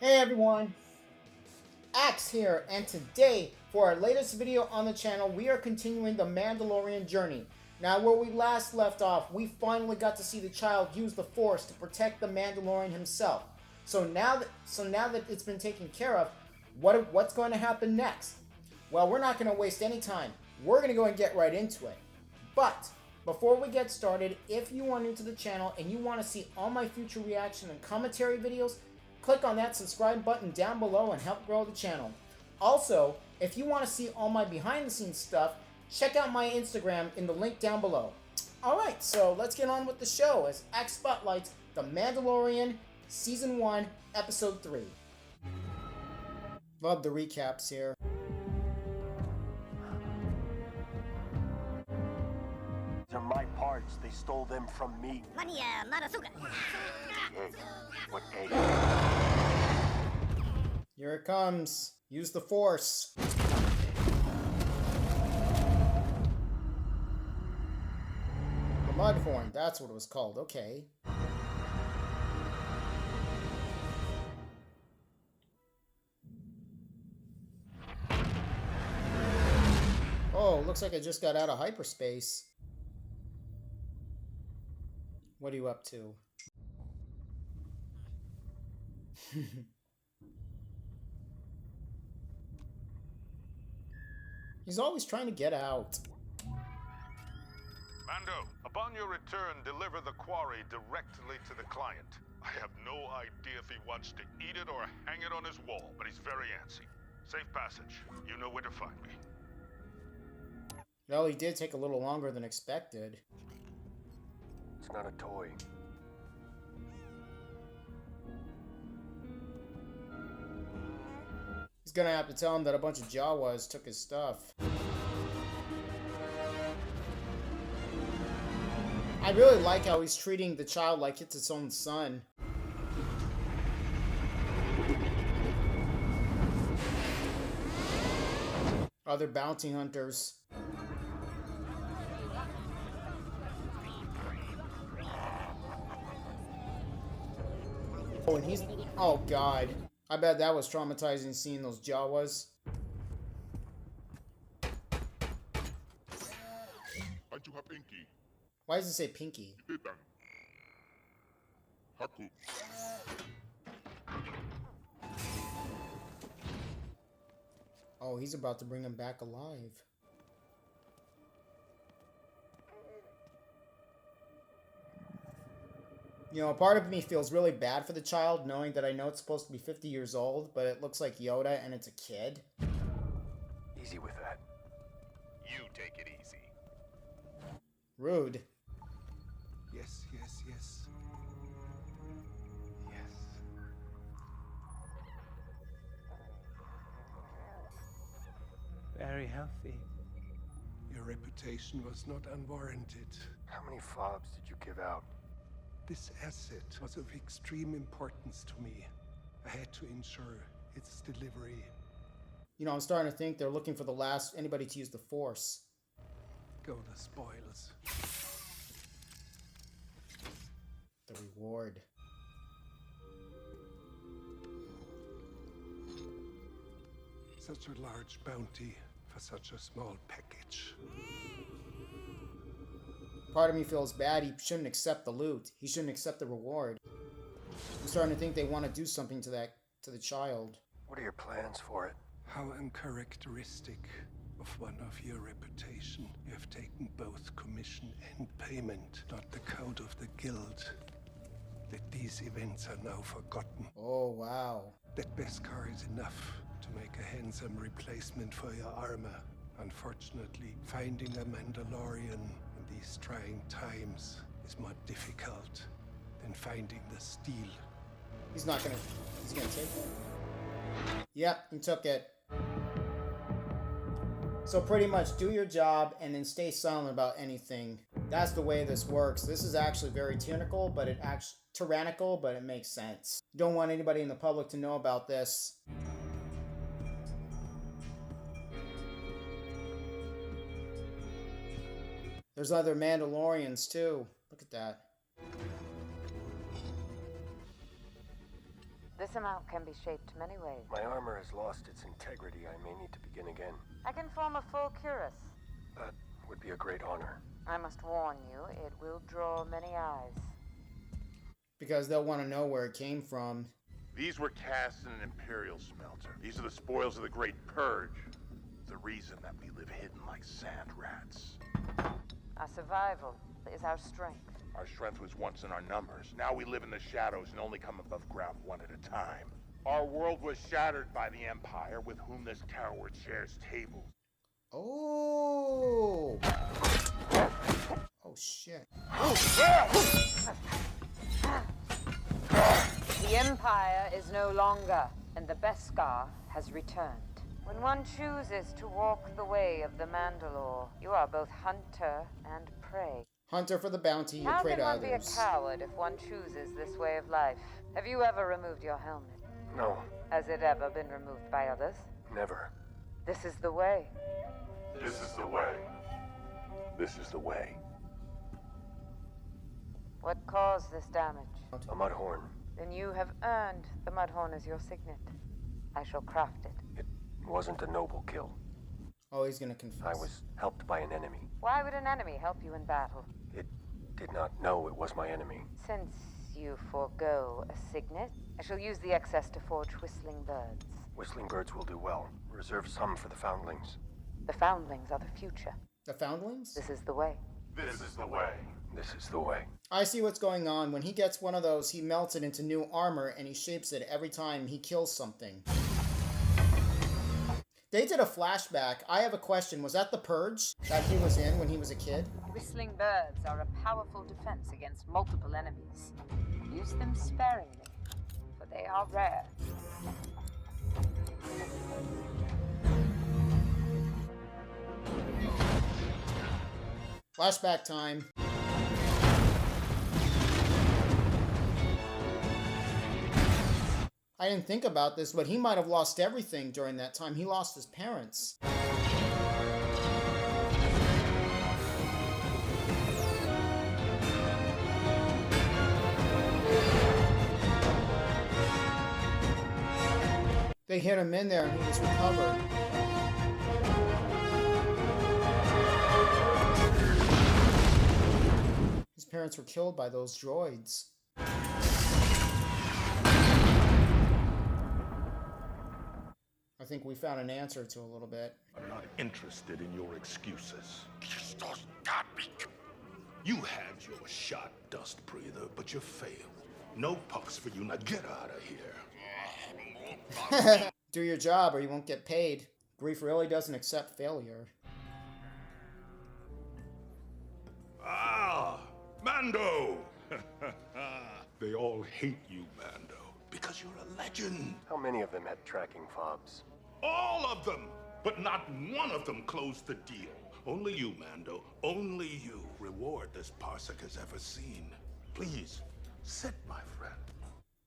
Hey everyone, Axe here, and today, for our latest video on the channel, we are continuing the Mandalorian journey. Now, where we last left off, we finally got to see the child use the Force to protect the Mandalorian himself. So now that it's been taken care of, what's going to happen next? Well, we're not going to waste any time. We're going to go and get right into it. But before we get started, if you are new to the channel and you want to see all my future reaction and commentary videos, click on that subscribe button down below and help grow the channel. Also, if you want to see all my behind the scenes stuff, check out my Instagram in the link down below. Alright, so let's get on with the show as Axe spotlights The Mandalorian Season 1, Episode 3. Love the recaps here. These are my parts. They stole them from me. Egg. What egg? Here it comes. Use the Force. The Mudhorn, that's what it was called. Okay. Oh, looks like I just got out of hyperspace. What are you up to? He's always trying to get out. Mando, upon your return, deliver the quarry directly to the client. I have no idea if he wants to eat it or hang it on his wall, but he's very antsy. Safe passage. You know where to find me. Well, he did take a little longer than expected. It's not a toy. He's gonna have to tell him that a bunch of Jawas took his stuff. I really like how he's treating the child like it's its own son. Other bounty hunters. Oh, and he's... Oh, God. I bet that was traumatizing seeing those Jawas. Why does it say Pinky? Oh, he's about to bring him back alive. You know, a part of me feels really bad for the child, knowing that I know it's supposed to be 50 years old, but it looks like Yoda and it's a kid. Easy with that. You take it easy. Rude. Yes, yes, yes. Yes. Very healthy. Your reputation was not unwarranted. How many fobs did you give out? This asset was of extreme importance to me. I had to ensure its delivery. You know, I'm starting to think they're looking for the last anybody to use the Force. Go the spoils. The reward. Such a large bounty for such a small package. Part of me feels bad. He shouldn't accept the loot. He shouldn't accept the reward. I'm starting to think they want to do something to the child. What are your plans for it? How uncharacteristic of one of your reputation. You have taken both commission and payment, not the code of the guild. That these events are now forgotten. Oh, wow. That Beskar is enough to make a handsome replacement for your armor. Unfortunately, finding a Mandalorian in these trying times is more difficult than finding the steel. He's gonna take it. Yep, he took it. So pretty much do your job and then stay silent about anything. That's the way this works. This is actually very tyrannical, but it makes sense. You don't want anybody in the public to know about this. There's other Mandalorians too. Look at that. This amount can be shaped many ways. My armor has lost its integrity. I may need to begin again. I can form a full cuirass. That would be a great honor. I must warn you, it will draw many eyes. Because they'll want to know where it came from. These were cast in an Imperial smelter. These are the spoils of the Great Purge. The reason that we live hidden like sand rats. Our survival is our strength. Our strength was once in our numbers. Now we live in the shadows and only come above ground one at a time. Our world was shattered by the Empire, with whom this coward shares tables. Oh! Oh, shit. The Empire is no longer, and the Beskar has returned. When one chooses to walk the way of the Mandalore, you are both hunter and prey. Hunter for the bounty, you How prey can to one be a others. coward if one chooses this way of life? Have you ever removed your helmet? No, Has it ever been removed by others? never. This is the way. This is the way. This is the way. What caused this damage? A mudhorn. Then you have earned the Mudhorn as your signet. I shall craft it. It wasn't a noble kill. Oh, he's gonna confess. I was helped by an enemy. Why would an enemy help you in battle? It did not know it was my enemy. Since you forego a signet, I shall use the excess to forge whistling birds. Whistling birds will do well. Reserve some for the foundlings. The foundlings are the future. The foundlings? This is the way. This is the way. This is the way. I see what's going on. When he gets one of those, he melts it into new armor and he shapes it every time he kills something. They did a flashback. I have a question. Was that the Purge that he was in when he was a kid? Whistling birds are a powerful defense against multiple enemies. Use them sparingly, for they are rare. Flashback time. I didn't think about this, but he might have lost everything during that time. He lost his parents. They hit him in there and he was recovered. His parents were killed by those droids. I think we found an answer to a little bit. I'm not interested in your excuses. You had your shot, dust breather, but you failed. No pucks for you. Now get out of here. Do your job or you won't get paid. Grief really doesn't accept failure. Ah, Mando! They all hate you, Mando, because you're a legend. How many of them had tracking fobs? All of them! But not one of them closed the deal. Only you, Mando. Only you. Reward this parsec has ever seen. Please, sit, my friend.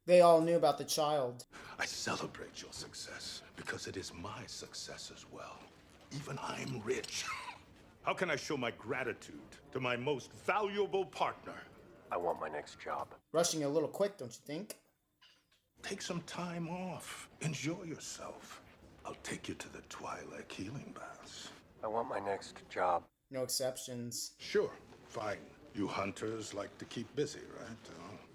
They all knew about the child. I celebrate your success because it is my success as well. Even I'm rich. How can I show my gratitude to my most valuable partner? I want my next job. Rushing a little quick, don't you think? Take some time off. Enjoy yourself. I'll take you to the Twilight healing baths. I want my next job. No exceptions. Sure, fine. You hunters like to keep busy, right?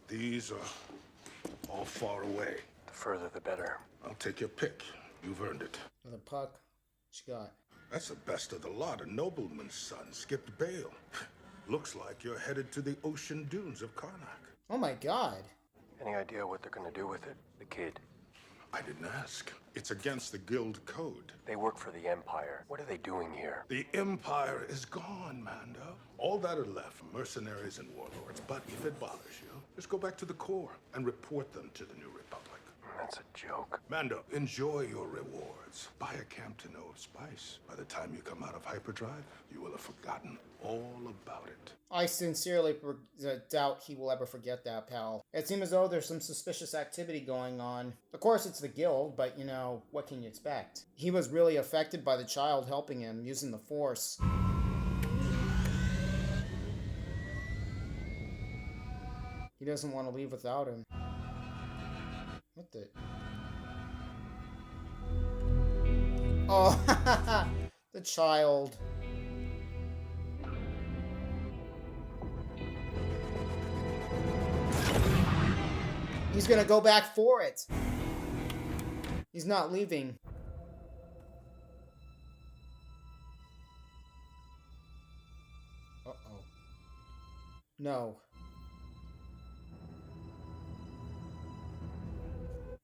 These are all far away. The further the better. I'll take your pick. You've earned it. Another puck. What you got? That's the best of the lot. A nobleman's son skipped bail. Looks like you're headed to the ocean dunes of Karnak. Oh my god. Any idea what they're gonna do with it? The kid. I didn't ask. It's against the guild code. They work for the Empire. What are they doing here? The Empire is gone, Mando. All that are left, mercenaries and warlords. But if it bothers you, just go back to the core and report them to the New Republic. That's a joke. Mando, enjoy your rewards. Buy a Camptano of spice. By the time you come out of hyperdrive, you will have forgotten all about it. I sincerely doubt he will ever forget that, pal. It seems as though there's some suspicious activity going on. Of course, it's the guild, but, you know, what can you expect? He was really affected by the child helping him, using the Force. He doesn't want to leave without him. What with it. Oh, the child. He's gonna go back for it. He's not leaving. Uh-oh. No.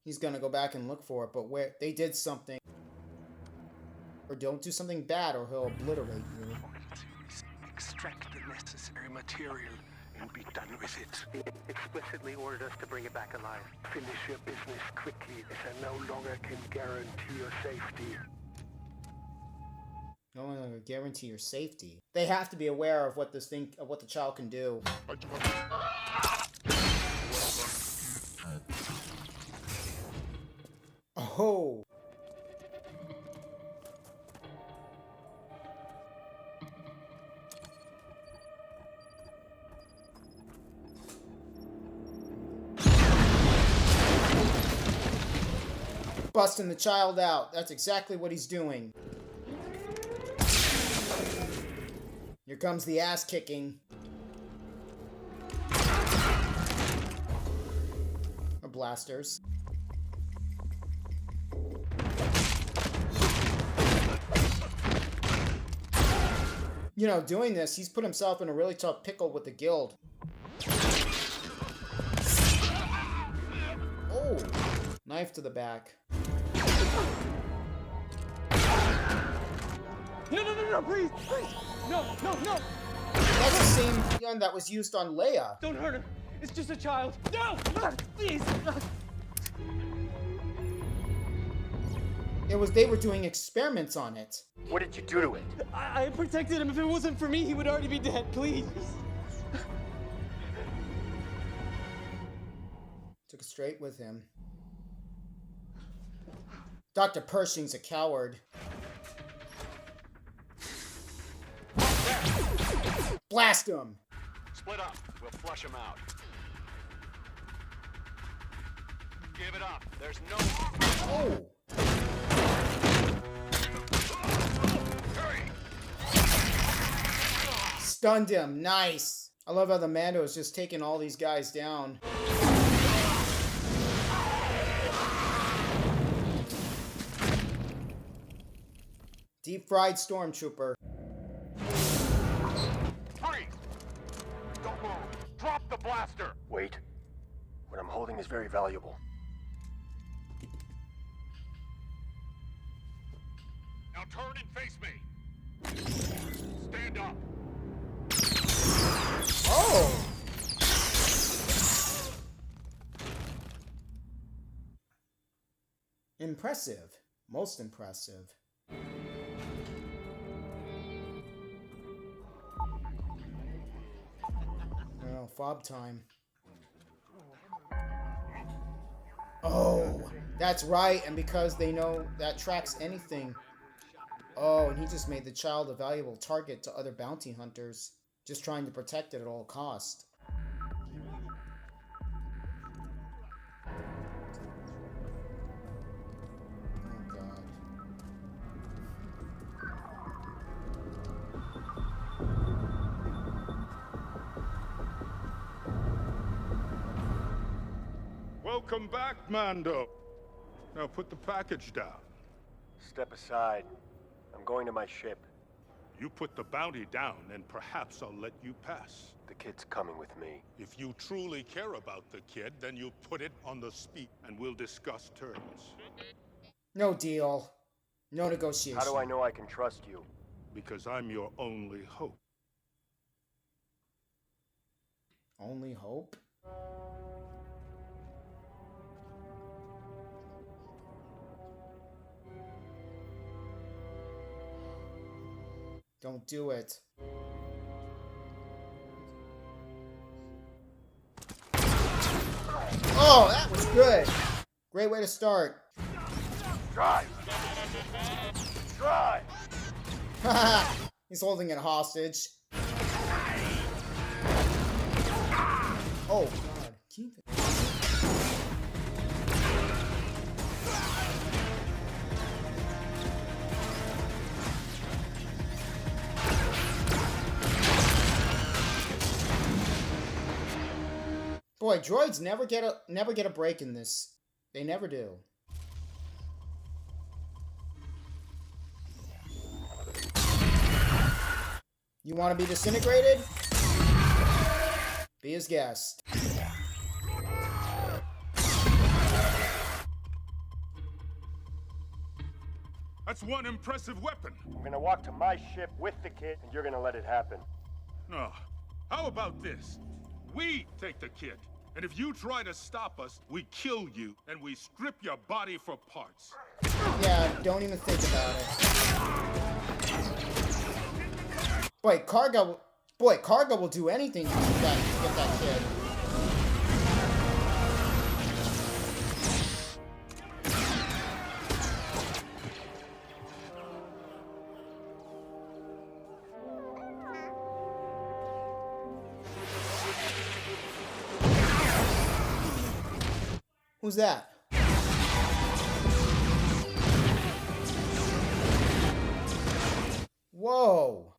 He's gonna go back and look for it, but where they did something. Or don't do something bad or he'll obliterate you. Extract the necessary material and be done with it. He explicitly ordered us to bring it back alive. Finish your business quickly, as I no longer can guarantee your safety. No longer guarantee your safety. They have to be aware of what this thing, of what the child can do. Oh. Busting the child out. That's exactly what he's doing. Here comes the ass kicking. Or blasters. You know, doing this, he's put himself in a really tough pickle with the guild. Oh, knife to the back. No, please! No! That's the same gun that was used on Leia. Don't hurt him! It's just a child! No! Please! They were doing experiments on it. What did you do to it? I protected him. If it wasn't for me, he would already be dead. Please! Took it straight with him. Dr. Pershing's a coward. Blast him! Split up. We'll flush them out. Give it up. There's no... Oh! Hurry! Stunned him. Nice. I love how the Mando is just taking all these guys down. Deep fried stormtrooper. Freeze! Don't move. Drop the blaster. Wait. What I'm holding is very valuable. Now turn and face me. Stand up. Oh! Impressive. Most impressive. Oh, fob time. Oh, that's right, and because they know that tracks anything. Oh, and he just made the child a valuable target to other bounty hunters, just trying to protect it at all cost. Oh, God. Welcome back, Mando. Now put the package down. Step aside. I'm going to my ship. You put the bounty down, and perhaps I'll let you pass. The kid's coming with me. If you truly care about the kid, then you put it on the speak, and we'll discuss terms. No deal. No negotiation. How do I know I can trust you? Because I'm your only hope. Only hope? Don't do it. Oh, that was good. Great way to start. Drive! Drive! He's holding it hostage. Oh, God. Keep it. Boy, droids never get a break in this. They never do. You want to be disintegrated? Be his guest. That's one impressive weapon. I'm gonna walk to my ship with the kid, and you're gonna let it happen. No. How about this? We take the kid, and if you try to stop us, we kill you, and we strip your body for parts. Yeah, don't even think about it. Boy, Karga will do anything to get that kid. Who's that? Whoa.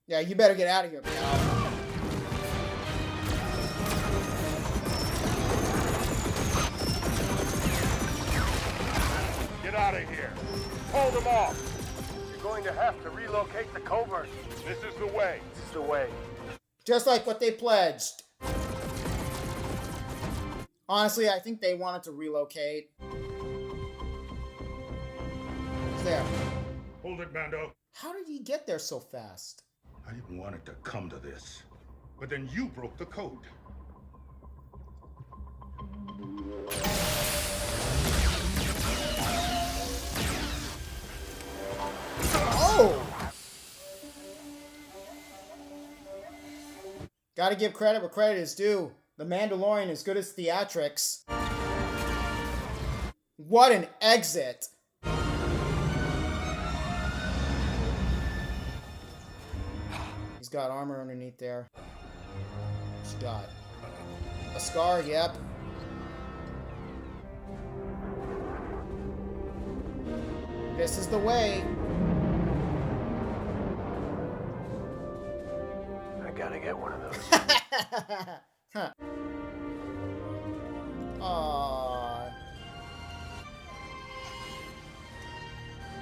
Yeah, you better get out of here, pal. Get out of here. Hold them off. You're going to have to relocate the covert. This is the way. This is the way. Just like what they pledged. Honestly, I think they wanted to relocate. There. Hold it, Mando. How did he get there so fast? I didn't want it to come to this. But then you broke the code. Oh! Gotta give credit where credit is due. The Mandalorian is good as theatrics. What an exit! He's got armor underneath there. What's he got? A scar, yep. This is the way. I gotta get one of those. Huh. Aww.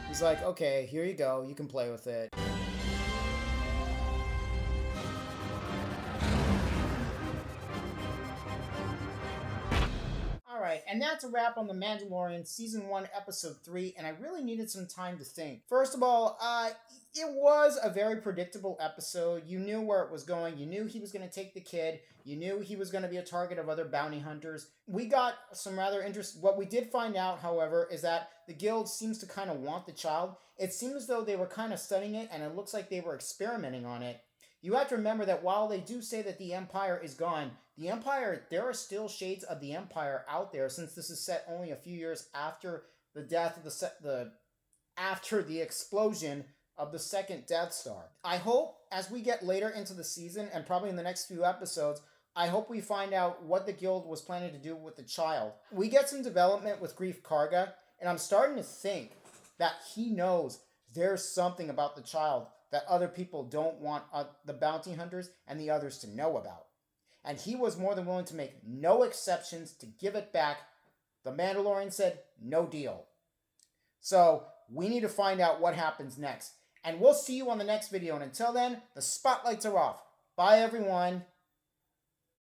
He's like, okay, here you go. You can play with it. Alright, and that's a wrap on The Mandalorian Season 1, Episode 3, and I really needed some time to think. First of all, it was a very predictable episode. You knew where it was going. You knew he was going to take the kid. You knew he was going to be a target of other bounty hunters. We got some rather interesting... What we did find out, however, is that the guild seems to kind of want the child. It seems as though they were kind of studying it, and it looks like they were experimenting on it. You have to remember that while they do say that the Empire is gone, the Empire, there are still shades of the Empire out there, since this is set only a few years after the death of after the explosion of the second Death Star. I hope, as we get later into the season, and probably in the next few episodes, I hope we find out what the guild was planning to do with the child. We get some development with Greef Karga, and I'm starting to think that he knows there's something about the child that other people don't want the bounty hunters and the others to know about. And he was more than willing to make no exceptions to give it back. The Mandalorian said, no deal. So, we need to find out what happens next. And we'll see you on the next video. And until then, the spotlights are off. Bye, everyone.